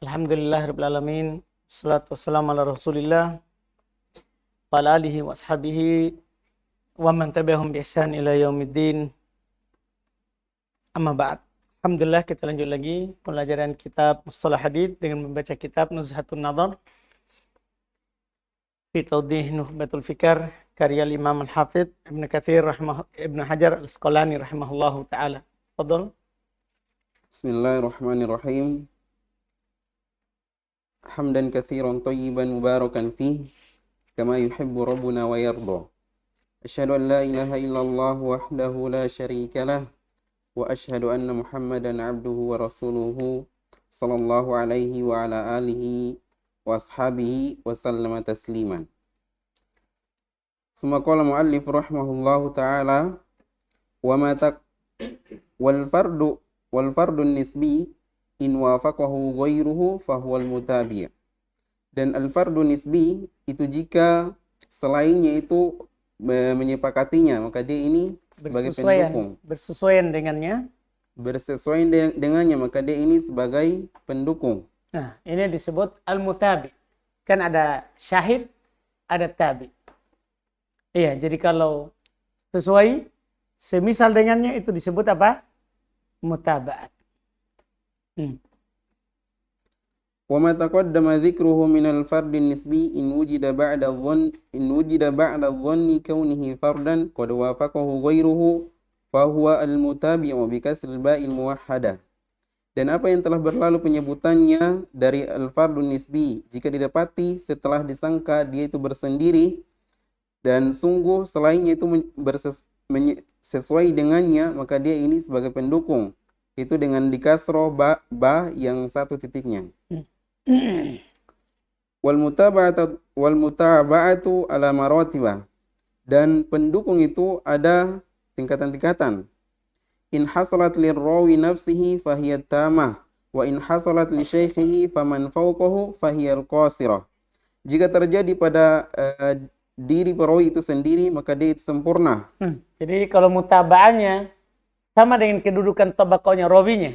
Alhamdulillahirabbil alamin. Wassalatu wassalamu ala Rasulillah wa ala alihi wa ashabihi wa man tabi'ahum bi ihsan ila yaumiddin. Amma ba'd. Alhamdulillah, kita lanjut lagi pelajaran kitab Mustalah Hadits dengan membaca kitab Nuzhatun Nadhar fi Tawdih Nukhbatul Fikr karya Imam Al-Hafidz Ibnu Hajar Al-Asqalani rahimahullahu taala. Fadhal. Bismillahirrahmanirrahim. Hamdan katsiran thayyiban mubarakan fih kama yuhibbu rabbuna wa yarda. Asyhadu an la ilaha illallah wahdahu la syarika lah wa asyhadu anna Muhammadan abduhu wa rasuluhu sallallahu alaihi wa ala alihi wa ashabihi wa sallama tasliman. Summa qala muallif rahimahullahu ta'ala wal fardun nisbi in wafaqahu ghairuhu fahuwal mutabi'. Dan al-fardu nisbi itu jika selainnya itu menyepakatinya, maka dia ini sebagai pendukung. Bersesuaian dengannya. Bersesuaian dengannya, maka dia ini sebagai pendukung. Nah, ini disebut al-mutabi. Kan ada syahid, ada tabi. Iya, jadi kalau sesuai, semisal dengannya itu disebut apa? Mutaba'at. Wa ma taqaddama dzikruhu min al-fard nisbi in wujida ba'da dhanni kaunihi fardan qad wafaqahu ghairuhu fa huwa al-mutabi'u bi kasril ba'il muwahhadah. Dan apa yang telah berlalu penyebutannya dari al-fardun nisbi jika didapati setelah disangka dia itu bersendiri dan sungguh selainnya itu sesuai dengannya, maka dia ini sebagai pendukung. Itu dengan dikasroh ba yang satu titiknya. Wal mutaba'atu ala maratibah. Dan pendukung itu ada tingkatan-tingkatan. In hasalat lirrawi nafsihi fahiyat tamah wa in hasalat li syaikhihi faman fawqahu fahiyal qasirah. Jika terjadi pada diri perawi itu sendiri, maka dia itu sempurna. Jadi kalau mutaba'anya sama dengan kedudukan tabakohnya rawinya.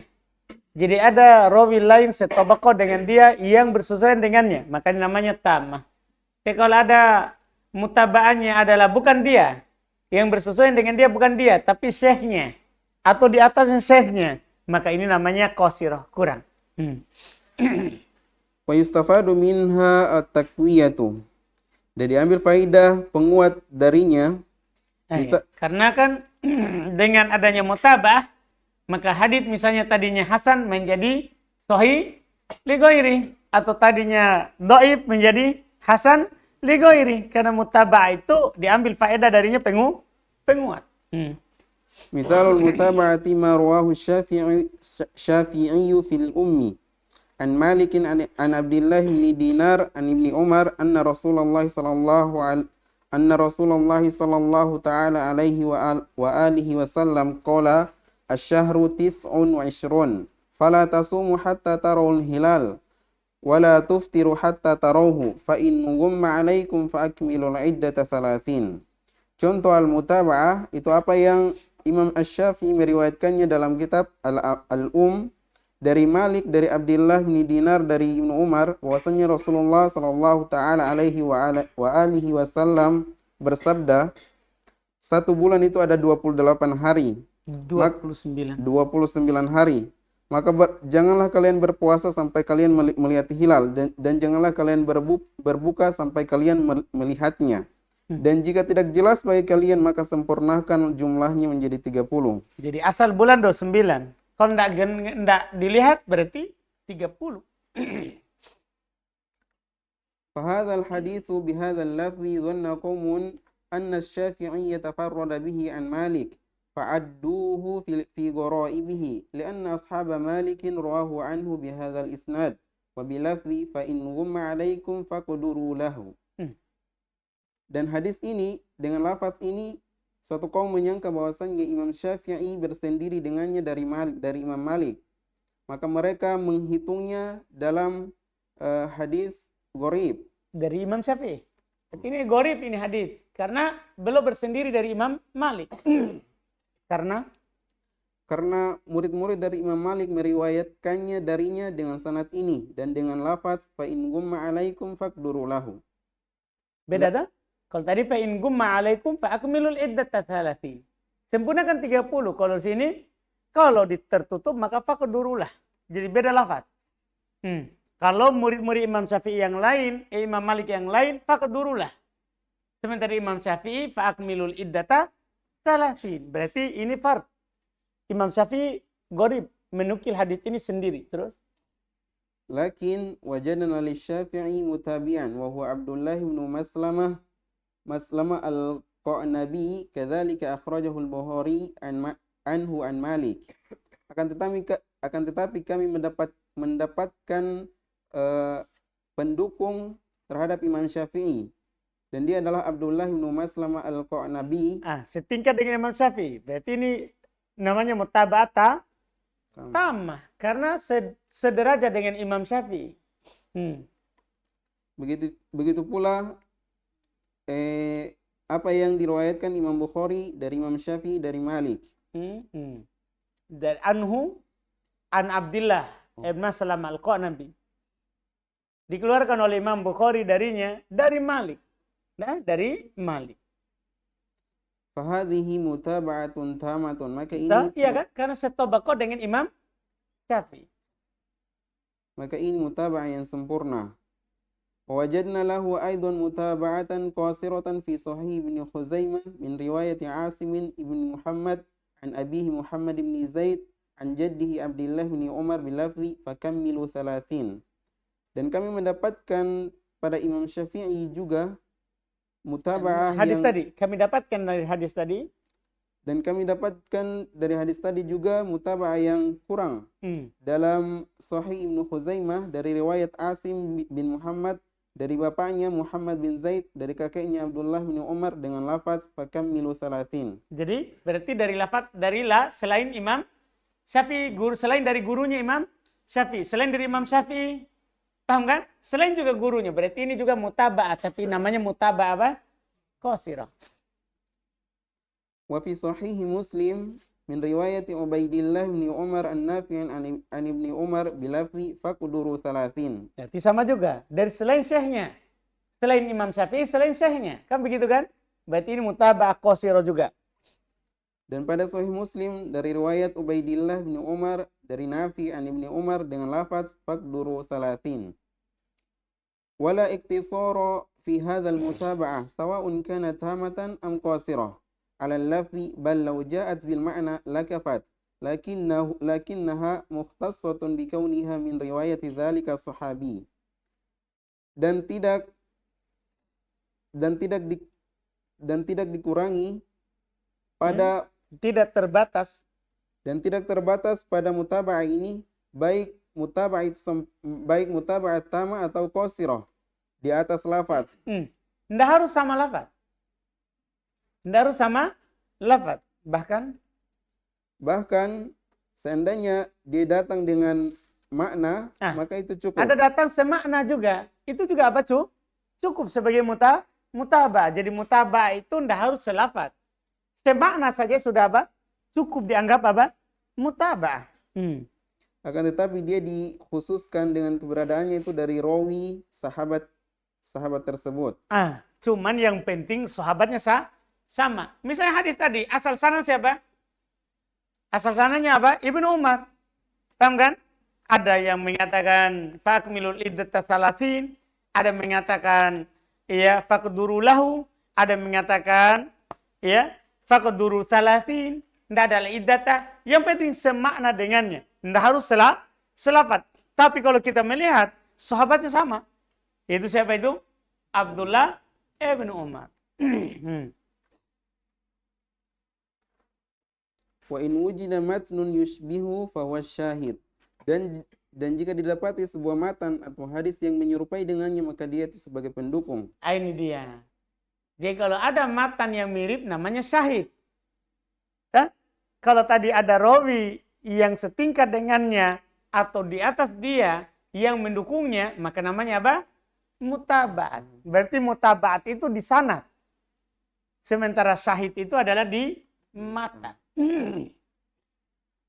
Jadi ada rawi lain setabako dengan dia yang bersesuaian dengannya, maka ini namanya tamah. Jadi kalau ada mutaba'annya adalah bukan dia, yang bersesuaian dengan dia bukan dia, tapi syekhnya atau di atasnya syekhnya, maka ini namanya qasirah, kurang. Wa yustafadu minha at-taqwiyatu. Dan diambil faidah penguat darinya. Karena kan dengan adanya mutaba'ah, maka hadits misalnya tadinya hasan menjadi sahih li ghairi, atau tadinya dhaif menjadi hasan li ghairi, karena mutaba'ah itu diambil faedah darinya penguat. Mithalul mutaba'ati ma rawahu Syafi'i fil ummi an Malikin an Abdullah bin Dinar an Ibni Umar anna Rasulullah sallallahu ta'ala alaihi wa alihi wasallam qala asyhru tis'un wa ishrun fala tasumu hatta tarawul hilal wala tuftiru hatta tarawhu fa in ghumma alaikum fa akmilul iddata 30. Contoh al-mutaba'ah itu apa yang Imam Asy-Syafi'i meriwayatkannya dalam kitab Al-Um dari Malik dari Abdullah bin Dinar dari Ibnu Umar bahwasanya Rasulullah sallallahu taala alaihi wa alihi wasallam bersabda, satu bulan itu ada 28 hari. 29 hari. Maka janganlah kalian berpuasa sampai kalian melihat hilal dan janganlah kalian berbuka sampai kalian melihatnya. Dan jika tidak jelas bagi kalian maka sempurnakan jumlahnya menjadi 30. Jadi asal bulan 29. Kalau enggak dilihat berarti 30. Fahadzal haditsu bihadzal lafzi dhanna qaumun anna asy-Syafi'i yatafarrada bihi an Malik fa'adduhu fi ghara'ibihi li'anna ashaba Malikin rawahu anhu bihadzal isnad wa bilafzi fa in ghumma 'alaikum faqduru lahu. Dan hadis ini dengan lafaz ini satu kaum menyangka bahwasannya Imam Syafi'i bersendiri dengannya dari Imam Malik. Maka mereka menghitungnya dalam hadis gharib. Dari Imam Syafi'i. Ini gharib ini hadis. Karena belum bersendiri dari Imam Malik. Karena karena murid-murid dari Imam Malik meriwayatkannya darinya dengan sanad ini dan dengan lafaz fa in gumma alaikum faqduru lahu. Beda tak? Kalau tadi fa in gumma alaikum fa akmilul iddata 30. Sempurnakan 30. Kalau sini kalau tertutup maka faqdurulah. Jadi beda lafaz. Kalau murid-murid Imam Syafi'i yang lain, Imam Malik yang lain, faqdurulah. Sementara Imam Syafi'i fa akmilul iddata 30. Berarti ini fard. Imam Syafi'i gharib menukil hadis ini sendiri. Terus Lakin wajadna lisyafi'i mutabi'an wa huwa Abdullah bin Maslamah al-Qanabi kadzalika akhrajahu al-Bukhari anhu an Malik. Akan tetapi kami mendapatkan pendukung terhadap Imam Syafi'i dan dia adalah Abdullah bin Maslamah al-Qanabi. Setingkat dengan Imam Syafi'i. Berarti ini namanya mutaba'ata tamah karena sederajat dengan Imam Syafi'i. Begitu pula apa yang diriwayatkan Imam Bukhari dari Imam Syafi'i dari Malik. Dan anhu an Abdullah ibn Salam al-Qanabi. Dikeluarkan oleh Imam Bukhari darinya dari Malik. Nah, dari Malik. Fahadhihi mutaba'atun tamatun. Maka ini iya kan? Karena setobako dengan Imam Syafi'i. Maka ini mutaba'ah yang sempurna. Wajadna lahu aidan mutaba'atan qasiratan fi sahih ibn Khuzaimah min riwayat Asim ibn Muhammad an abihi Muhammad ibn Zaid an jaddihi Abdullah bin Umar bilafzi fakammilu 30. Dan kami mendapatkan pada Imam Syafi'i juga mutaba'ah hadis tadi kami dapatkan dari hadis tadi, dan kami dapatkan dari hadis tadi juga mutaba'ah yang kurang dalam Sahih Ibnu Khuzaimah dari riwayat Asim bin Muhammad dari bapaknya Muhammad bin Zaid dari kakeknya Abdullah bin Umar dengan lafaz fakammilu 30. Jadi berarti dari lafaz selain Imam Syafi'i, selain dari gurunya Imam Syafi'i, selain dari Imam Syafi'i. Paham kan? Selain juga gurunya. Berarti ini juga mutaba'ah. Tapi namanya mutaba'ah apa? Qasirah. Wa fi sahih Muslim min riwayat Ubaidillah bin Umar an-Nafi' an Ibni Umar bilafzi faqduru 30. Jadi sama juga. Dari selain syekhnya. Selain Imam Syafi'i, selain syekhnya. Kan begitu kan? Berarti ini mutaba'ah qasirah juga. Dan pada sahih Muslim dari riwayat Ubaidillah bin Umar dari Nafi' an Ibni Umar dengan lafaz faqduru 30. Wala iktisara fi hadzal mutaba'ah sawa'un kanat tamatan am qasirah ala al-lafzi bal law ja'at bil ma'na lakafat lakinnaha mukhtassatun bi kauniha min riwayati dzalika sahabi dan tidak dikurangi pada tidak terbatas pada mutaba'ah ini baik mutaba'at tama atau qasirah di atas lafaz. Tidak harus sama lafaz. Bahkan seandainya dia datang dengan makna, maka itu cukup. Ada datang semakna juga. Itu juga apa, cukup sebagai mutaba'ah. Jadi mutaba'ah itu tidak harus selafaz. Semakna saja sudah apa? Cukup dianggap apa? Mutaba'ah. Akan tetapi dia dikhususkan dengan keberadaannya itu dari rawi sahabat tersebut. Cuman yang penting sahabatnya sama. Misalnya hadis tadi, asal sana siapa? Asal sananya apa? Ibnu Umar. Paham kan? Ada yang mengatakan fakmilul iddata 30, ada yang mengatakan ya faqduru lahu, ada yang mengatakan ya faqduru 30. Tidak ada iddata. Yang penting semakna dengannya. Tidak harus selafat. Tapi kalau kita melihat sahabatnya sama. Itu siapa itu? Abdullah ibn Umar. Wa in wujida matnun yushbihu fahuwa syahid. Dan jika didapati sebuah matan atau hadis yang menyerupai dengannya, maka dia itu sebagai pendukung. Ini dia. Jadi kalau ada matan yang mirip namanya syahid. Kalau tadi ada rawi yang setingkat dengannya atau di atas dia yang mendukungnya, maka namanya apa? Mutaba'at. Berarti mutaba'at itu di sanad. Sementara syahid itu adalah di mata.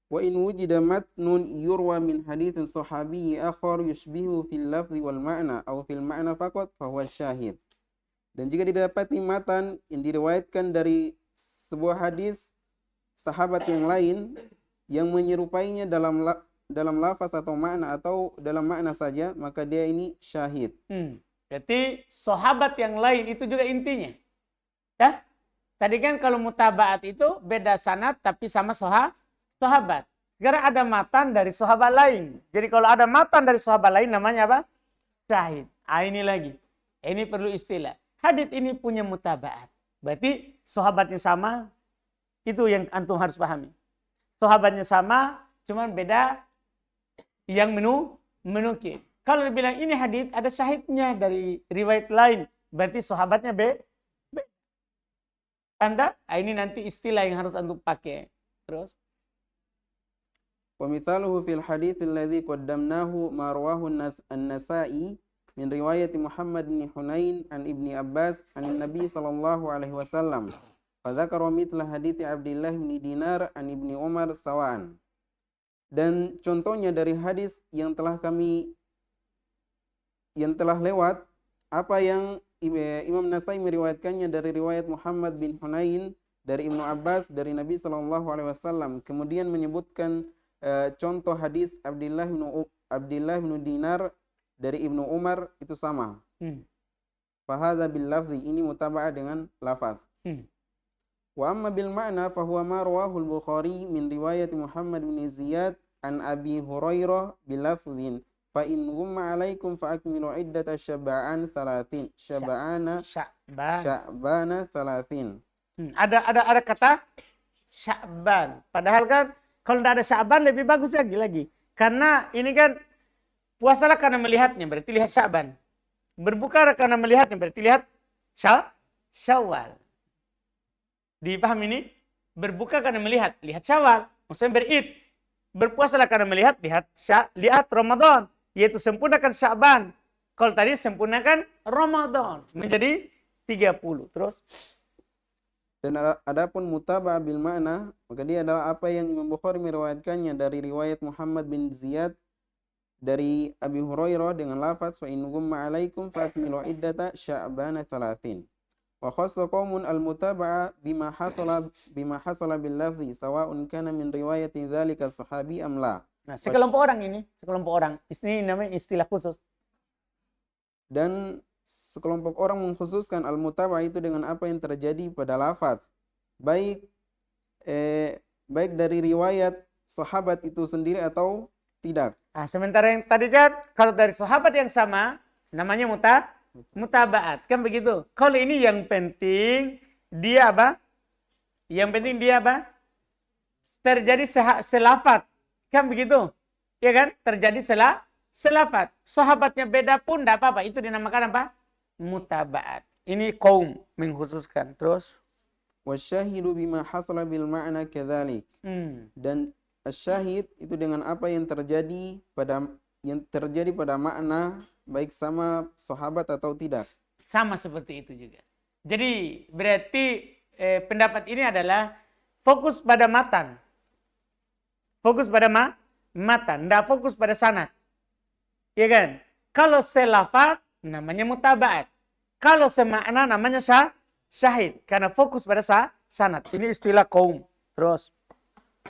Wa in wujida matnun yurwa min haditsin sahabi akhar yushbihu fil lafzi wal ma'na aw fil ma'na faqat fahuwa syahid. Dan jika didapati matan yang diriwayatkan dari sebuah hadis sahabat yang lain yang menyerupainya dalam lafaz atau makna atau dalam makna saja, maka dia ini syahid. Berarti sahabat yang lain itu juga intinya. Ya? Tadi kan kalau mutabaat itu beda sanad tapi sama sahabat. Sekarang ada matan dari sahabat lain. Jadi kalau ada matan dari sahabat lain namanya apa? Syahid. Ini lagi. Ini perlu istilah. Hadits ini punya mutabaat. Berarti sahabatnya sama. Itu yang antum harus pahami. Sahabatnya sama, cuman beda yang menukil. Kalau dibilang ini hadits ada syahidnya dari riwayat lain. Berarti sahabatnya beda. Ini nanti istilah yang harus antum pakai. Terus. ومثاله في الحديث الذي قدمناه ما رواه النسائي من رواية محمد بن حنين عن ابن عباس عن النبي صلى الله عليه وسلم فذكر مثل حديث عبد الله بن دينار عن ابن عمر سواء. Dan contohnya dari hadis yang telah lewat, apa yang Imam Nasai meriwayatkannya dari riwayat Muhammad bin Hunain dari Ibnu Abbas dari Nabi sallallahu alaihi wasallam, kemudian menyebutkan contoh hadis Abdullah bin Dinar dari Ibnu Umar itu sama. Fahadha bil lafzi, ini mutaba'ah dengan lafaz. Wa amma bil ma'na fahuwa ma rawahu al-Bukhari min riwayat Muhammad bin Ziyad an Abi Hurairah bil lafzin fa in gumma alaikum fa akmilu iddata syab'ana 30. Sya'bana 30. Ada kata Sya'ban. Padahal kan kalau tidak ada Sya'ban lebih bagus lagi. Karena ini kan puasalah karena melihatnya, berarti lihat Sya'ban. Berbuka karena melihatnya, berarti lihat Syawal. Dipahami ini? Berbuka karena melihat, lihat Syawal. Maksudnya berid. Berpuasalah karena melihat, lihat Ramadan. Yaitu sempurnakan Sya'ban. Kalau tadi sempurnakan Ramadan. Menjadi 30. Terus. Dan adapun mutaba'ah bil ma'na, maka dia adalah apa yang Imam Bukhari meriwayatkannya dari riwayat Muhammad bin Ziyad dari Abi Hurairah dengan lafaz fa in gumma alaikum fa akmilu iddata sya'bana 30. Wa khassa qaumun al mutaba'ah bima hasala bil lafzi sawa'un kana min riwayati dzalika sahabi am la. Nah, sekelompok orang. Ini namanya istilah khusus. Dan sekelompok orang mengkhususkan al-mutaba'ah itu dengan apa yang terjadi pada lafaz, baik dari riwayat sahabat itu sendiri atau tidak. Sementara yang tadi kan kalau dari sahabat yang sama namanya mutaba'at, kan begitu. Kalau ini yang penting dia apa? Yang penting dia apa? Terjadi selafat, kan begitu? Ya kan? Terjadi selafat. Sahabatnya beda pun tidak apa-apa. Itu dinamakan apa? Mutaba'at. Ini kaum mengkhususkan. Terus wasyahidu bima hasala bil ma'na kadzalik. Dan asyahid itu dengan apa yang terjadi pada makna, baik sama sahabat atau tidak. Sama seperti itu juga. Jadi berarti pendapat ini adalah fokus pada matan. Fokus pada matan, tidak fokus pada sanad. Ya kan? Kalau selafat namanya mutaba'at. Kalau semakna namanya syahid. Karena fokus pada sanad. Ini istilah kaum. Terus.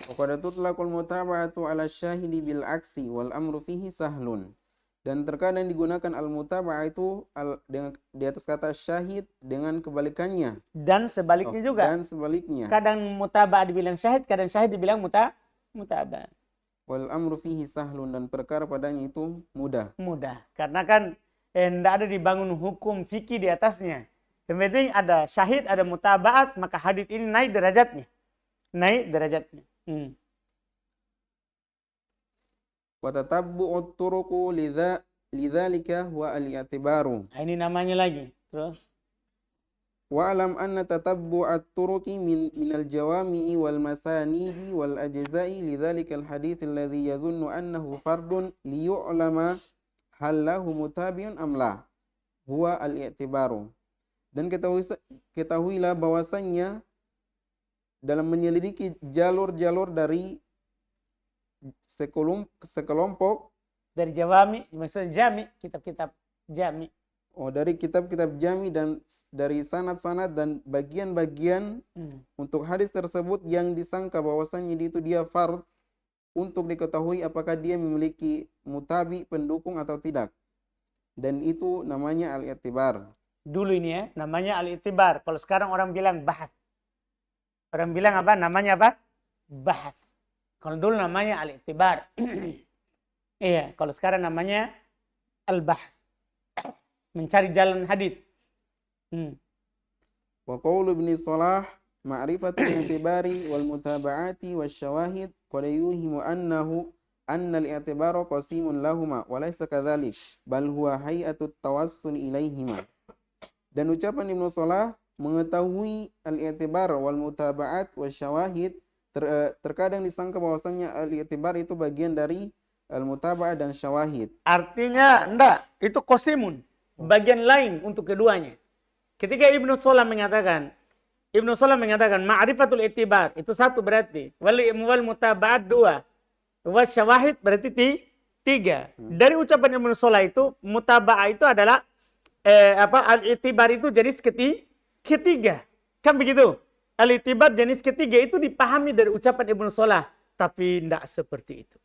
Waqad tutlaqul mutaba'atu ala syahidi bil aksi wal amru fihi sahlun. Dan terkadang digunakan al-mutaba'ah itu di atas kata syahid dengan kebalikannya. Dan sebaliknya juga. Dan sebaliknya. Kadang mutaba'ah dibilang syahid, kadang syahid dibilang mutaba'ah. Wal amru fihi sahlun, dan perkara padanya itu mudah. Mudah. Karena kan tidak ada dibangun hukum fikih di atasnya. Yang penting ada syahid, ada mutaba'at, maka hadits ini naik derajatnya. Wa tatabbu'ut turuqu lidzalika huwa al-i'tibaru. Ini namanya lagi. Terus. Wa alam anna tatabbu'at turuqi min al-jawami'i wal masanidi wal ajza'i lidzalika al-hadits alladhi yadhunnu annahu fardun liyu'lama hal lahu mutabi'un am la huwa al-i'tibaru. Dan ketahuilah bahwasannya dalam menyelidiki jalur-jalur dari sekelompok Dari jawami, maksudnya jami, kitab-kitab jami. dari kitab-kitab jami dan dari sanad-sanad dan bagian-bagian untuk hadis tersebut yang disangka bahwasannya dia fard untuk diketahui apakah dia memiliki mutabi pendukung atau tidak. Dan itu namanya al-i'tibar. Dulu ini ya, namanya al-i'tibar. Kalau sekarang orang bilang bahas. Orang bilang apa? Namanya apa? Bahas. Kalau dulu namanya al-i'tibar. Iya, kalau sekarang namanya al-bahs. Mencari jalan hadits. Wa qawlu ibn Salah ma'rifatul i'tibari wal mutaba'ati wasyawahid qad yuhimu annal i'tibara qasimun lahuma wa laysa kadzalik bal huwa hay'atut tawassul ilaihima. Dan ucapan Ibnu Salah mengetahui al-i'tibar wal mutaba'at wasyawahid terkadang disangka bahwasannya al-i'tibar itu bagian dari al-mutaba'ah dan syawahid. Artinya enggak, itu qasimun. Bagian lain untuk keduanya. Ketika Ibnu Salah mengatakan ma'rifatul i'tibar, itu satu berarti. Wal mutaba'at dua. Wal syawahid berarti tiga. Dari ucapan Ibnu Salah itu, mutaba'ah itu adalah al-i'tibar itu jenis ketiga. Kan begitu? Al-i'tibar jenis ketiga itu dipahami dari ucapan Ibnu Salah, tapi tidak seperti itu.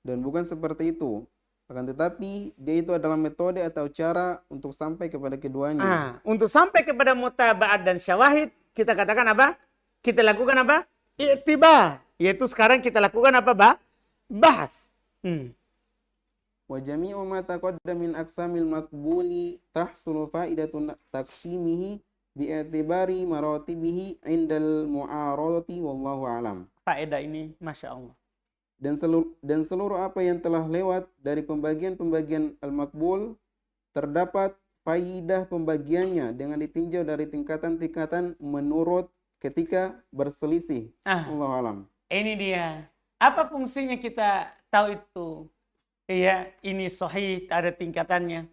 Dan bukan seperti itu. Akan tetapi dia itu adalah metode atau cara untuk sampai kepada keduanya. Untuk sampai kepada mutaba'at dan syawahid, kita katakan apa? Kita lakukan apa? I'tibar. Yaitu sekarang kita lakukan apa, bahas. Wa jami'u ma taqaddama min aqsamil maqbuli tahsulu fa'idatun taqsimihi bi'atibari maratibihi indal mu'aradati wallahu alam. Faedah ini Masya Allah. Dan seluruh apa yang telah lewat dari pembagian-pembagian al-maqbul terdapat faidah pembagiannya dengan ditinjau dari tingkatan-tingkatan menurut ketika berselisih. Allahu alam. Ini dia. Apa fungsinya kita tahu itu? Iya, ini sahih ada tingkatannya.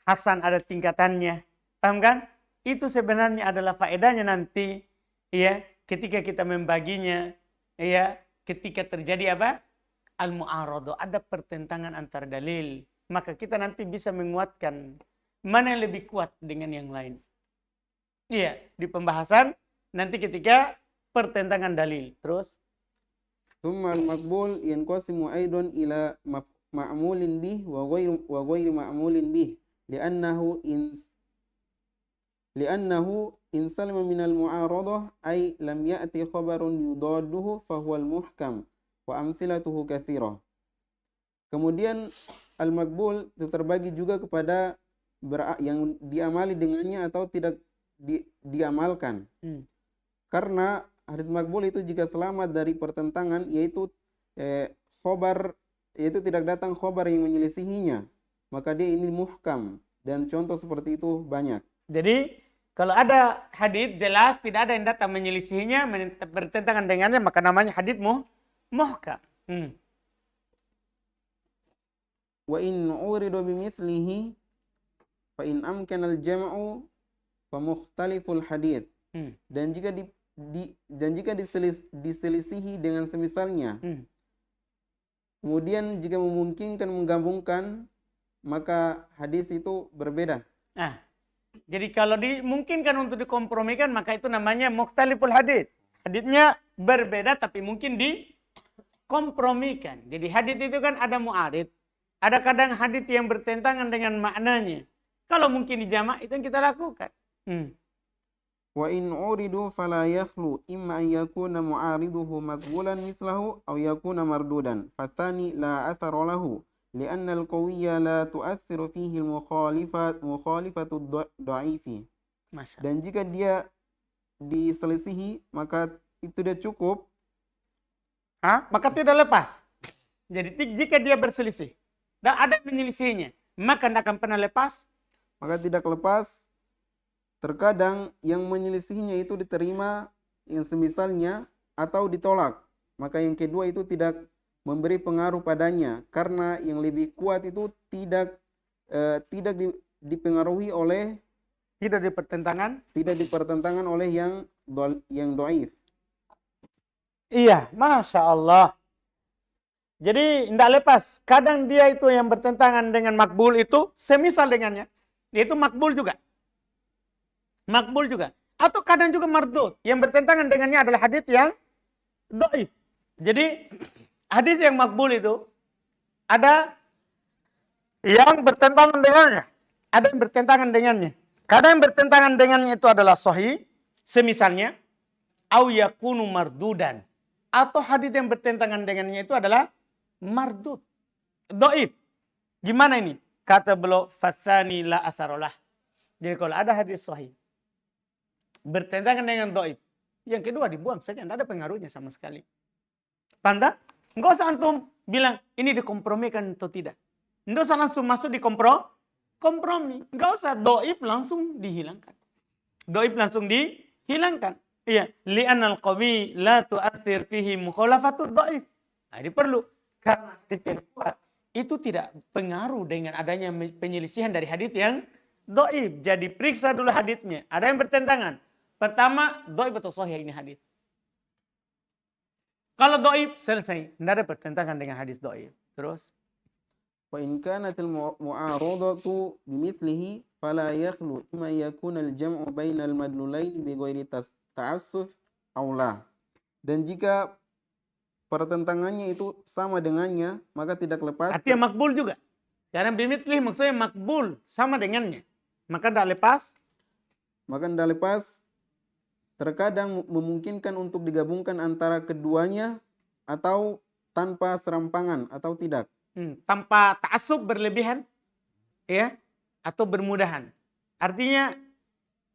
Hasan ada tingkatannya. Paham kan? Itu sebenarnya adalah faedahnya nanti ya, ketika kita membaginya ya, ketika terjadi apa? Al-mu'aradah, ada pertentangan antara dalil. Maka kita nanti bisa menguatkan mana yang lebih kuat dengan yang lain. Iya, di pembahasan nanti ketika pertentangan dalil. Terus Thumma al-maqbul yanqasimu aidan ila ma'mulin bih wa ghairi ma'mulin bih li'annahu in salima min al-mu'aradah ay lam ya'ti khabarun yudadduhu fa huwa al-muhkam wa amthilatuhu katsirah. Kemudian al-maqbul terbagi juga kepada yang diamali dengannya atau tidak diamalkan. Karena hadis maqbul itu jika selamat dari pertentangan, yaitu khobar, yaitu tidak datang khobar yang menyelisihinya, maka dia ini muhkam. Dan contoh seperti itu banyak. Jadi kalau ada hadis jelas tidak ada yang datang menyelisihinya, bertentangan dengannya, maka namanya hadis muhkam. Wa in uridu bimithlihi fa in amkana al-jam'u fa mukhtaliful hadits. Dan jika diselisihi dengan semisalnya, kemudian jika memungkinkan menggabungkan, maka hadis itu berbeda. Jadi kalau dimungkinkan untuk dikompromikan, maka itu namanya mukhtaliful hadits. Haditsnya berbeda tapi mungkin dikompromikan. Jadi hadits itu kan ada mu'arid. Ada kadang hadits yang bertentangan dengan maknanya. Kalau mungkin dijamak, itu yang kita lakukan. Wa in uridu fala yakhlu imma an yakuna mu'ariduhu maqbulan mithlahu aw yakuna mardudan. Fathani la athara lahu li'anna al-qawiyya la tu'athiru fihi al-mukhalifatu dha'ifi. Dan jika dia diselisihi, maka itu dia cukup. Maka tidak lepas. Jadi jika dia berselisih dan ada menyelisihinya, maka tidak akan pernah lepas. Maka tidak lepas. Terkadang yang menyelisihinya itu diterima yang semisalnya atau ditolak. Maka yang kedua itu tidak memberi pengaruh padanya, karena yang lebih kuat itu tidak dipengaruhi oleh, tidak dipertentangan oleh yang dhaif. Iya, Masya Allah. Jadi tidak lepas. Kadang dia itu yang bertentangan dengan makbul itu semisal dengannya. Yaitu makbul juga. Makbul juga. Atau kadang juga mardud. Yang bertentangan dengannya adalah hadis yang dhaif. Jadi hadis yang makbul itu ada yang bertentangan dengannya. Ada yang bertentangan dengannya. Kadang yang bertentangan dengannya itu adalah sahih. Semisalnya. Au yakunu mardudan. Atau hadis yang bertentangan dengannya itu adalah mardud. Dhaif. Gimana ini? Kata beliau, fasani la asarolah. Jadi kalau ada hadis sahih bertentangan dengan dhaif, yang kedua dibuang saja, tidak ada pengaruhnya sama sekali. Panda? Enggak usah antum bilang ini dikompromikan atau tidak. Enggak usah langsung masuk di kompromi. Enggak usah dhaif langsung dihilangkan. Dhaif langsung dihilangkan. Iya, li'anal qawi la tu'athir fihi mukhalafatu dhaif. Nah, ini perlu. Karena hadis yang kuat itu tidak pengaruh dengan adanya penyelisihan dari hadis yang dhaif. Jadi periksa dulu hadisnya. Ada yang bertentangan. Pertama, dhaif atau sahih ini hadis. Kalau dhaif selesai, tidak ada pertentangan dengan hadis dhaif. Terus وإن كانت المعارضة بمثله فلا يخلو إما يكون الجمع بين المدلولين بغير تعسف أو لا. Dan jika pertentangannya itu sama dengannya, maka tidak lepas. artinya makbul juga. Karena bimitlih maksudnya makbul, sama dengannya. Maka tidak lepas. Terkadang memungkinkan untuk digabungkan antara keduanya atau tanpa serampangan atau tidak. Tanpa ta'assub berlebihan, ya, atau bermudahan. Artinya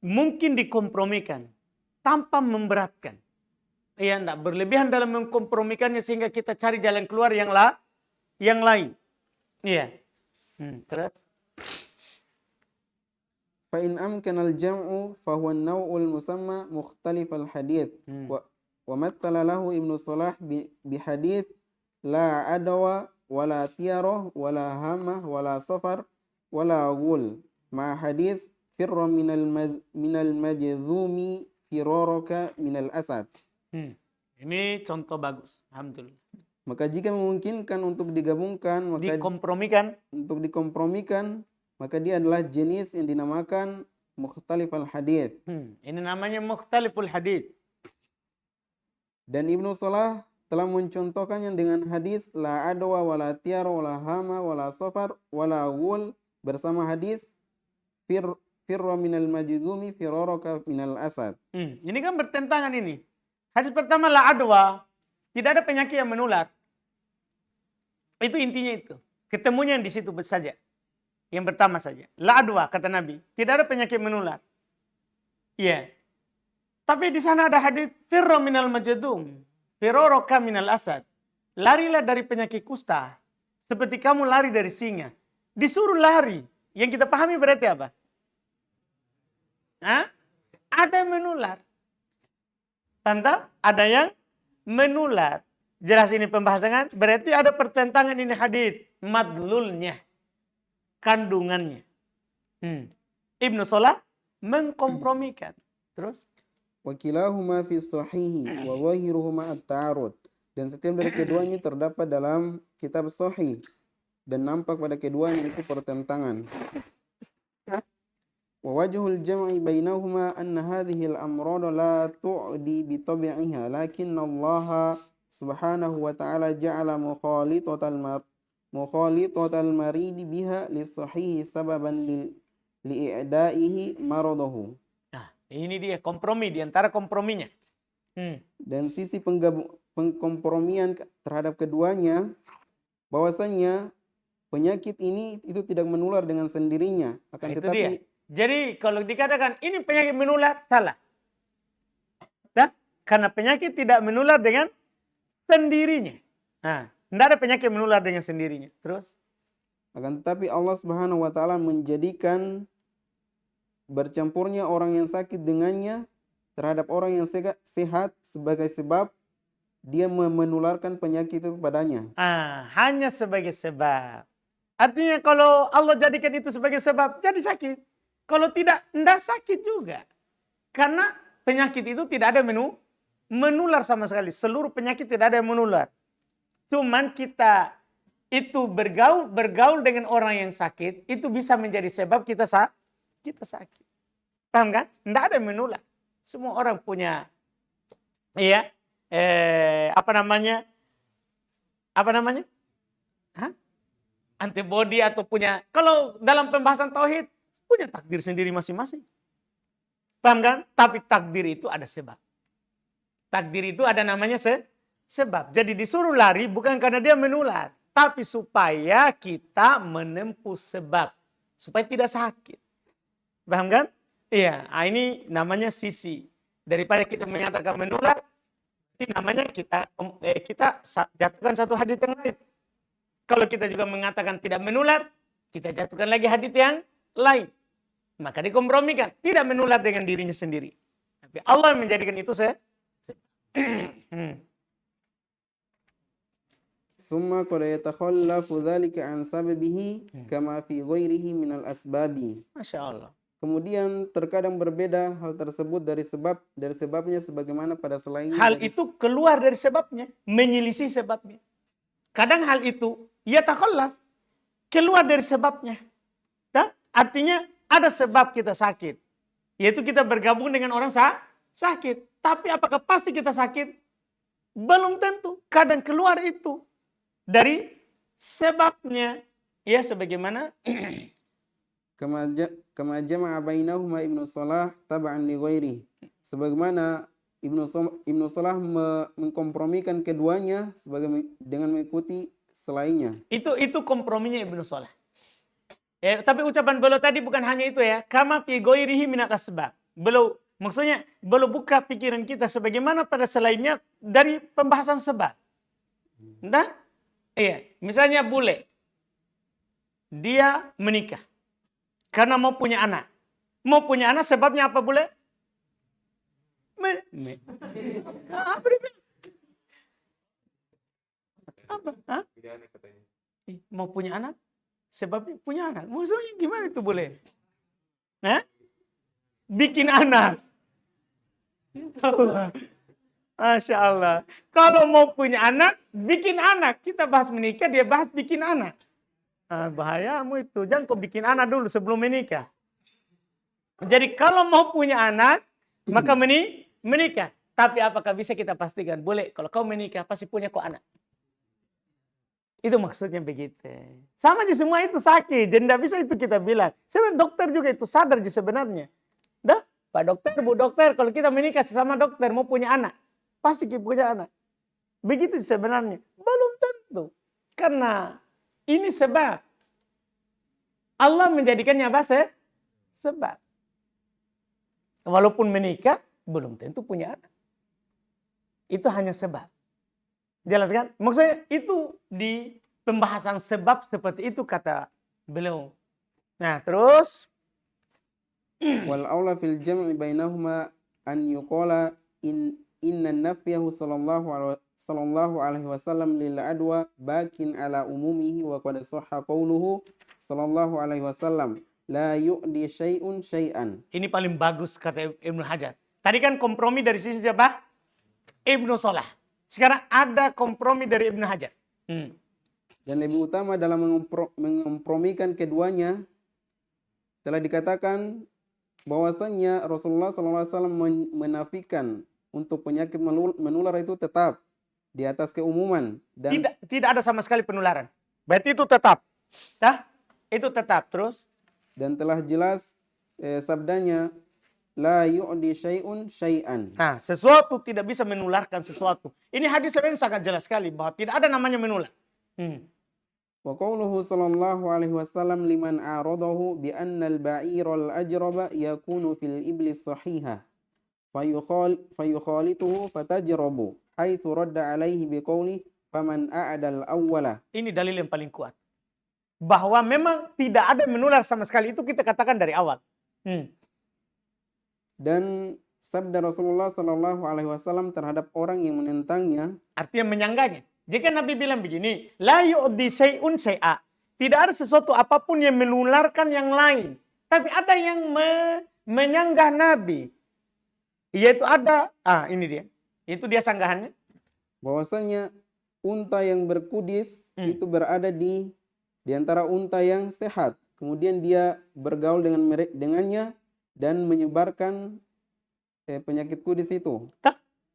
mungkin dikompromikan tanpa memberatkan. Ya, tidak berlebihan dalam mengkompromikannya sehingga kita cari jalan keluar yang lain. Iya. Terus. فإن أمكن الجمع فهو النوع المسمى مختلف الحديث ومثل له ابن صلاح بحديث لا عدوى ولا تيرة ولا همة ولا صفر ولا غول مع حديث فر من المجذوم فرارك من الأسد. Ini contoh bagus, alhamdulillah. Maka jika memungkinkan untuk digabungkan, maka dikompromikan, maka dia adalah jenis yang dinamakan mukhtaliful hadits. Ini namanya mukhtaliful hadits. Dan Ibnu Salah telah mencontohkannya dengan hadis la adwa wala tiara wala hama wala safar wala ghul bersama hadis firra minal majzumi firaraka minal asad. Ini kan bertentangan ini. Hadis pertama la adwa, tidak ada penyakit yang menular. Itu intinya itu. Ketemunya di situ saja. Yang pertama saja. La adwa kata Nabi, tidak ada penyakit menular. Iya. Tapi di sana ada hadis firra minal majzum. Firoroka minal asad. Larilah dari penyakit kusta. Seperti kamu lari dari singa. Disuruh lari. Yang kita pahami berarti apa? Ada yang menular. Tanda, ada yang menular. Jelas ini pembahasan kan? Berarti ada pertentangan ini hadis. Madlulnya. Kandungannya. Ibnu Salah mengkompromikan. Terus? Wakilahuma fi sahihi wa zahiruhuma at-ta'arud. Dan setiap dari keduanya terdapat dalam kitab sahih dan nampak pada keduanya itu pertentangan. Wa wajhul jam'i bainahuma anna hadhihi al-amrad la tu'di bi tabi'iha lakinna Allah subhanahu wa ta'ala ja'ala mukhalitatal marid biha lis-sahih sababan li'idaihi maradahu. Ini dia kompromi, di antara komprominya. Dan sisi pengkompromian terhadap keduanya, bahwasanya penyakit ini itu tidak menular dengan sendirinya. Akan tetapi dia. Jadi kalau dikatakan ini penyakit menular, salah. Karena penyakit tidak menular dengan sendirinya. Tidak ada penyakit menular dengan sendirinya. Terus? Akan tetapi Allah Subhanahu wa Ta'ala menjadikan bercampurnya orang yang sakit dengannya terhadap orang yang sehat sebagai sebab dia menularkan penyakit itu padanya. Hanya sebagai sebab. Artinya kalau Allah jadikan itu sebagai sebab, jadi sakit. Kalau tidak sakit juga. Karena penyakit itu tidak ada menular sama sekali. Seluruh penyakit tidak ada yang menular. Cuman kita itu bergaul dengan orang yang sakit, itu bisa menjadi sebab kita sakit. Paham kan? Tidak ada yang menular. Semua orang punya, iya, apa namanya? Hah? Antibody atau punya, kalau dalam pembahasan tauhid, punya takdir sendiri masing-masing. Paham kan? Tapi takdir itu ada sebab. Takdir itu ada namanya sebab. Jadi disuruh lari bukan karena dia menular, tapi supaya kita menempuh sebab. Supaya tidak sakit. Paham kan? Iya, ini namanya sisi. Daripada kita menyatakan menular, ini namanya kita jatuhkan satu hadits yang lain. Kalau kita juga mengatakan tidak menular, kita jatuhkan lagi hadits yang lain. Maka dikompromikan. Tidak menular dengan dirinya sendiri. Tapi Allah menjadikan itu ثم قد يتخلف ذلك عن سببه كما في غيره من الأسباب. Masya Allah. Kemudian terkadang berbeda hal tersebut dari sebabnya sebagaimana pada selainnya. Hal itu keluar dari sebabnya, menyelisih sebabnya. Kadang hal itu ya takhallaf, keluar dari sebabnya. Artinya ada sebab kita sakit, yaitu kita bergabung dengan orang sakit. Tapi apakah pasti kita sakit? Belum tentu. Kadang keluar itu dari sebabnya. Ya sebagaimana kama jama'a bainahuma Ibnu Salah tab'an li ghairi. Sebagaimana Ibnu Salah mengkompromikan keduanya dengan mengikuti selainnya. Itu komprominya Ibnu Salah. Tapi ucapan beliau tadi bukan hanya itu ya. Kama fi ghairihi minal asbab. Maksudnya beliau buka pikiran kita sebagaimana pada selainnya dari pembahasan sebab. Nah, misalnya bule. Dia menikah. Karena mau punya anak. Mau punya anak sebabnya apa bule? Apa? Hah? Mau punya anak? Sebabnya punya anak. Maksudnya gimana itu boleh? Bikin anak. Masya Allah. Kalau mau punya anak, bikin anak. Kita bahas menikah, dia bahas bikin anak. Bahayamu itu. Jangan kau bikin anak dulu sebelum menikah. Jadi kalau mau punya anak, maka menikah. Tapi apakah bisa kita pastikan? Boleh. Kalau kau menikah, pasti punya kau anak. Itu maksudnya begitu. Sama aja semua itu sakit. Jadi tidak bisa itu kita bilang. Sebenarnya dokter juga itu sadar aja sebenarnya. Pak dokter, Bu dokter, kalau kita menikah sama dokter mau punya anak. Pasti kita punya anak. Begitu sebenarnya. Belum tentu. Karena ini sebab. Allah menjadikannya apa? Sebab. Walaupun menikah, belum tentu punya anak. Itu hanya sebab. Jelas kan? Maksudnya itu di pembahasan sebab seperti itu kata beliau. Nah terus. Wal aula fil jam'i bainahuma an yuqala inna nafyahu sallallahu alaihi wasallam lil adwa bakin ala umumihi wa qad sahha qawluhu sallallahu alaihi wasallam la yu'di syai'un syai'an. Ini paling bagus kata Ibnu Hajar. Tadi kan kompromi dari sisi siapa? Ibnu Salah. Sekarang ada kompromi dari Ibnu Hajar. Dan lebih utama dalam mengkompromikan keduanya telah dikatakan bahwasannya Rasulullah SAW menafikan untuk penyakit menular itu tetap di atas keumuman dan tidak ada sama sekali penularan. Berarti itu tetap. Itu tetap terus. Dan telah jelas sabdanya la yu'di syai'un syai'an. Nah, sesuatu tidak bisa menularkan sesuatu. Ini hadis yang sangat jelas sekali bahwa tidak ada namanya menular. Wa qawluhu sallallahu alaihi wasallam liman a'radahu bi anna al-ba'ira al-ajraba yakunu fil iblis sahiha fayukhalituhu fatajrabu haitsu radda alaihi bi qawli faman a'adal awwala. Ini dalil yang paling kuat. Bahwa memang tidak ada menular sama sekali, itu kita katakan dari awal. Dan sabda Rasulullah sallallahu alaihi wasallam terhadap orang yang menentangnya, artinya menyanggahnya. Jika Nabi bilang begini, la yu'di syai'un syai'a. Tidak ada sesuatu apapun yang menularkan yang lain. Tapi ada yang menyanggah Nabi. Yaitu ada, ini dia. Itu dia sanggahannya. Bahwasanya unta yang berkudis itu berada di antara unta yang sehat. Kemudian dia bergaul dengannya dan menyebarkan penyakit kudis itu.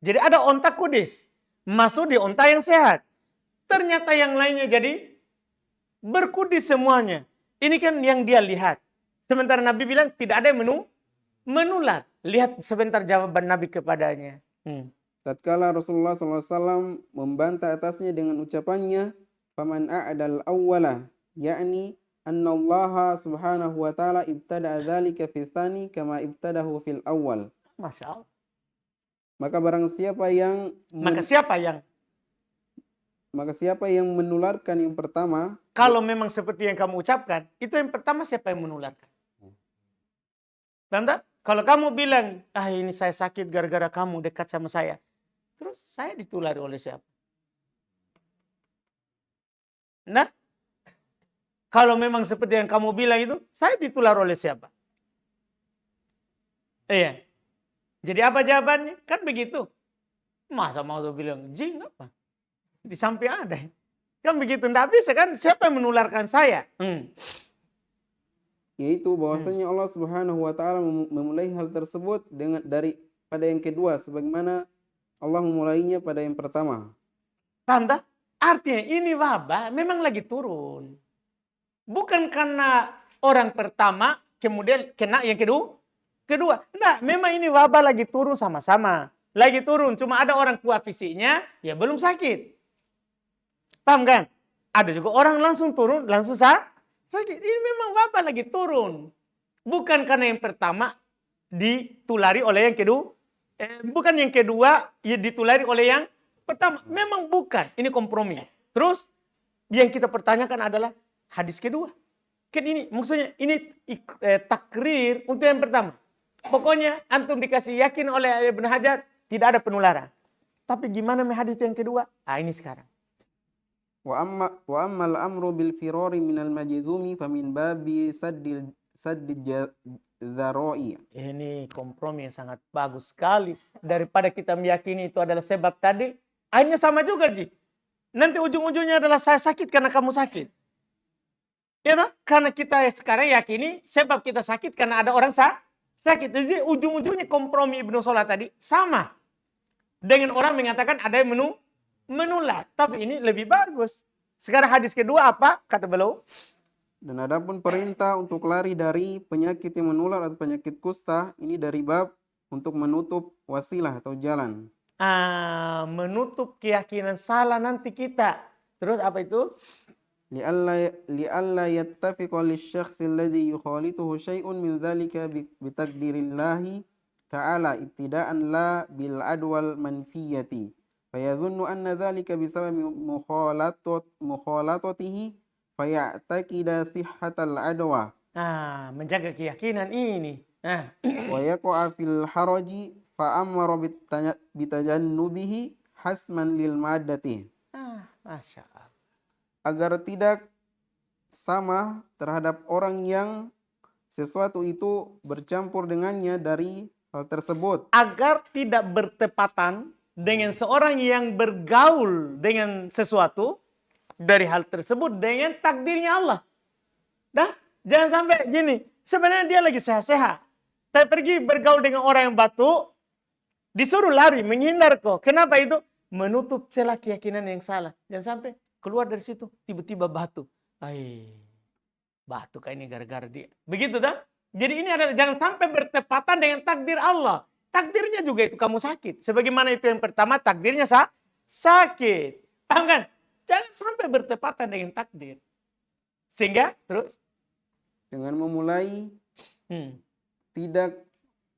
Jadi ada onta kudis masuk di onta yang sehat. Ternyata yang lainnya jadi berkudis semuanya. Ini kan yang dia lihat. Sementara Nabi bilang tidak ada yang menular. Lihat sebentar jawaban Nabi kepadanya. Tatkala Rasulullah SAW membantah atasnya dengan ucapannya, "Faman a'dal awwala," yakni anna Allah subhanahu wa ta'ala ibtada'a dzalika fi tsani kama ibtadahu fil awwal. Masya Allah. Maka barang siapa yang maka siapa yang menularkan yang pertama, kalau memang seperti yang kamu ucapkan, itu yang pertama siapa yang menularkan? Tante, kalau kamu bilang, ini saya sakit gara-gara kamu dekat sama saya. Terus saya ditulari oleh siapa? Nah, kalau memang seperti yang kamu bilang itu, saya ditular oleh siapa? Iya. Jadi apa jawabannya? Kan begitu. Masa mau bilang jin apa? Di samping ada. Kan begitu. Tidak bisa kan? Siapa yang menularkan saya? Yaitu bahwasanya Allah Subhanahu wa ta'ala memulai hal tersebut pada yang kedua sebagaimana Allah memulainya pada yang pertama. Paham tak? Artinya ini wabah memang lagi turun. Bukan karena orang pertama kemudian kena yang kedua. Enggak, memang ini wabah lagi turun sama-sama. Lagi turun, cuma ada orang kuat fisiknya, ya belum sakit. Paham kan? Ada juga orang langsung turun, langsung sakit. Ini memang wabah lagi turun. Bukan karena yang pertama ditulari oleh yang kedua. Bukan yang kedua ya ditulari oleh yang pertama. Memang bukan. Ini kompromi. Terus yang kita pertanyakan adalah hadis kedua. Kan ini maksudnya ini takrir untuk yang pertama. Pokoknya antum dikasih yakin oleh Ibnu Hajar tidak ada penularan. Tapi gimana hadis yang kedua? Ini sekarang. Wa ammal amru bil firari minal majzumi famin babi saddil dzara'i. Ini kompromi yang sangat bagus sekali. Daripada kita meyakini itu adalah sebab tadi, akhirnya sama juga, Ji. Nanti ujung-ujungnya adalah saya sakit karena kamu sakit. Ya toh? Karena kita sekarang yakini sebab kita sakit karena ada orang sakit. Jadi ujung-ujungnya kompromi Ibnu Salah tadi sama. Dengan orang mengatakan ada yang menular. Tapi ini lebih bagus. Sekarang hadis kedua apa? Kata beliau. Dan adapun perintah untuk lari dari penyakit yang menular atau penyakit kusta, ini dari bab untuk menutup wasilah atau jalan. Menutup keyakinan salah nanti kita. Terus apa itu? li'alla yattafiqa lisyakhsi alladhi yukhalituhu syai'un min dhalika bitakdirillahi ta'ala ibtida'an la bil adwal manfiyati fayadhunnu anna dhalika bisababi mukhalatatihi faya'taqida sihhatal adwa. Menjaga keyakinan ini. Wa yaqa'a fil haraji fa amara bitajannubihi hasman lil maddati. Masya Allah. Agar tidak sama terhadap orang yang sesuatu itu bercampur dengannya dari hal tersebut. Agar tidak bertepatan dengan seorang yang bergaul dengan sesuatu dari hal tersebut dengan takdirnya Allah. Jangan sampai gini. Sebenarnya dia lagi sehat-sehat. Tapi pergi bergaul dengan orang yang batuk. Disuruh lari, menghindar kok. Kenapa itu? Menutup celah keyakinan yang salah. Jangan sampai keluar dari situ, tiba-tiba batuk. Batuk ini gara-gara dia. Begitu dah. Jadi ini adalah jangan sampai bertepatan dengan takdir Allah. Takdirnya juga itu kamu sakit. Sebagaimana itu yang pertama, takdirnya sakit. Paham kan? Jangan sampai bertepatan dengan takdir. Sehingga terus dengan memulai tidak.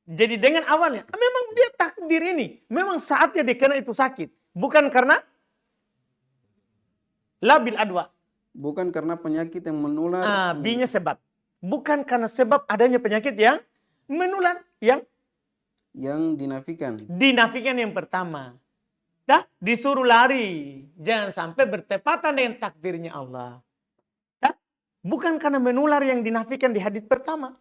Jadi dengan awalnya, memang dia takdir ini. Memang saatnya dia kena itu sakit. Bukan karena labil adwa. Bukan karena penyakit yang menular. B-nya sebab. Bukan karena sebab adanya penyakit yang menular. Yang dinafikan. Dinafikan yang pertama. Disuruh lari. Jangan sampai bertepatan dengan takdirnya Allah. Bukan karena menular yang dinafikan di hadis pertama.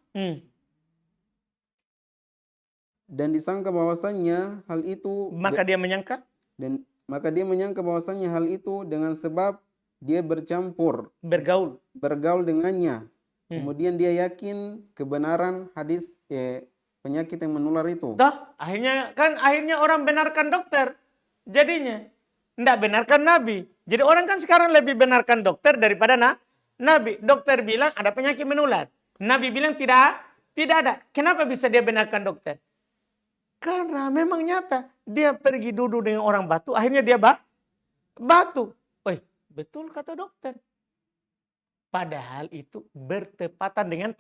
Dan disangka bahwasannya hal itu. Maka dia menyangka. Dan maka dia menyangka bahwasanya hal itu dengan sebab dia bergaul dengannya. Kemudian dia yakin kebenaran hadis penyakit yang menular itu. Akhirnya orang benarkan dokter. Jadinya enggak benarkan Nabi. Jadi orang kan sekarang lebih benarkan dokter daripada Nabi. Dokter bilang ada penyakit menular. Nabi bilang tidak ada. Kenapa bisa dia benarkan dokter? Karena memang nyata. Dia pergi duduk dengan orang batu. Akhirnya dia batu. Betul kata dokter. Padahal itu bertepatan dengan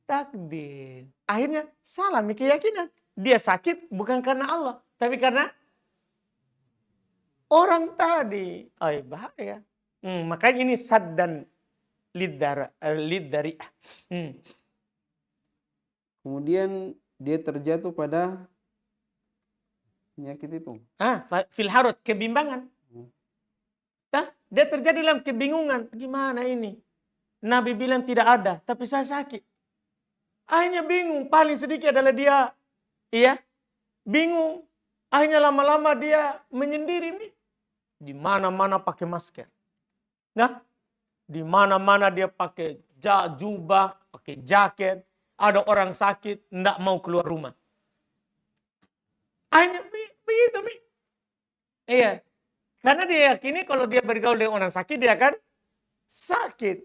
takdir. Akhirnya salah keyakinan. Dia sakit bukan karena Allah. Tapi karena orang tadi. Bahaya. Makanya ini saddan lidari. Kemudian dia terjatuh pada penyakit itu. Filharut, kebimbangan. Dia terjadi dalam kebingungan. Gimana ini? Nabi bilang tidak ada, tapi saya sakit. Akhirnya bingung. Paling sedikit adalah dia, bingung. Akhirnya lama-lama dia menyendiri nih. Di mana-mana pakai masker. Di mana-mana dia pakai jubah, pakai jaket. Ada orang sakit, tidak mau keluar rumah. Akhirnya begitu, Mi. Iya. Karena dia yakini kalau dia bergaul dengan orang sakit, dia akan sakit.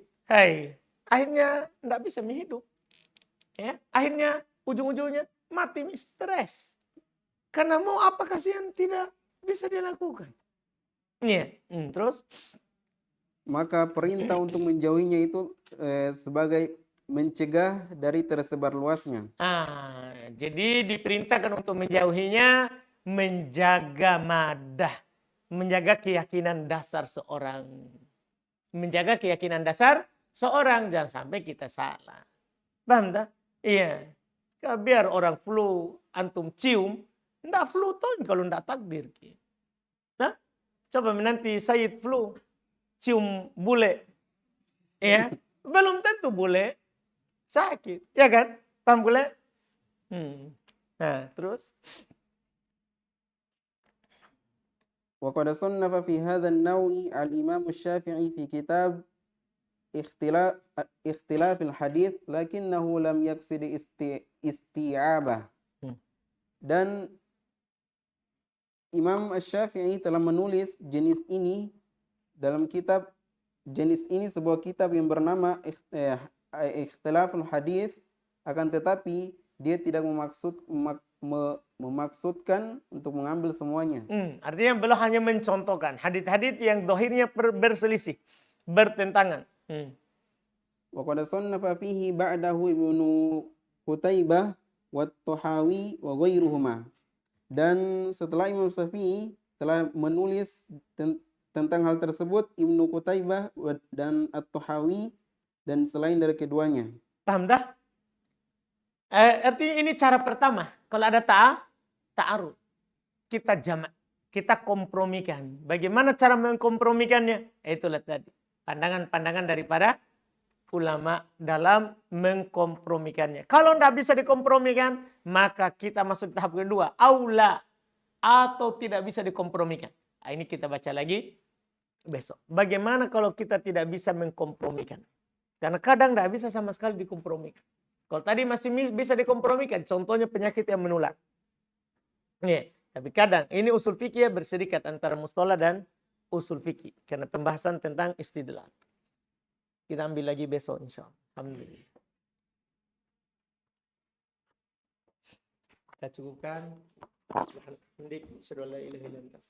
Akhirnya tidak bisa hidup. Akhirnya ujung-ujungnya mati, stres. Karena mau apa kasihan tidak bisa dia lakukan. Terus? Maka perintah untuk menjauhinya itu sebagai mencegah dari tersebar luasnya. Jadi diperintahkan untuk menjauhinya, menjaga madah. Menjaga keyakinan dasar seorang. Menjaga keyakinan dasar seorang. Jangan sampai kita salah. Paham tak? Iya. Biar orang flu, antum cium. Tidak flu tuh kalau tidak takdir. Coba nanti Said flu. Cium bule. Belum tentu bule sakit. Ya kan? Paham bule? Terus? وقد صنف في هذا النوع الإمام الشافعي في كتاب اختلاف الحديث لكنه لم يقصد استيعابه. Dan Imam Asy-Syafi'i telah menulis jenis ini dalam kitab sebuah kitab yang bernama Ikhtilaful Hadits, akan tetapi dia tidak memaksudkan untuk mengambil semuanya. Artinya beliau hanya mencontohkan hadits-hadits yang dohirnya berselisih, bertentangan. Wa qad sannafa fihi ba'dahu Ibnu Qutaibah wa Tahawi wa ghairuhuma. Dan setelah Imam Syafi'i telah menulis tentang hal tersebut Ibnu Qutaibah dan At-Tahawi dan selain dari keduanya. Paham dah? Artinya ini cara pertama. Kalau ada ta'arud, kita jamak, kita kompromikan. Bagaimana cara mengkompromikannya? Itulah tadi. Pandangan-pandangan daripada ulama dalam mengkompromikannya. Kalau tidak bisa dikompromikan, maka kita masuk tahap kedua. Aula, atau tidak bisa dikompromikan. Ini kita baca lagi besok. Bagaimana kalau kita tidak bisa mengkompromikan? Karena kadang tidak bisa sama sekali dikompromikan. Kalau tadi masih bisa dikompromikan, contohnya penyakit yang menular. Tapi kadang ini usul fikih berserikat antara mustalah dan usul fikih. Karena pembahasan tentang istidlal. Kita ambil lagi besok insyaAllah. Alhamdulillah. Kita cukupkan. Alhamdulillah.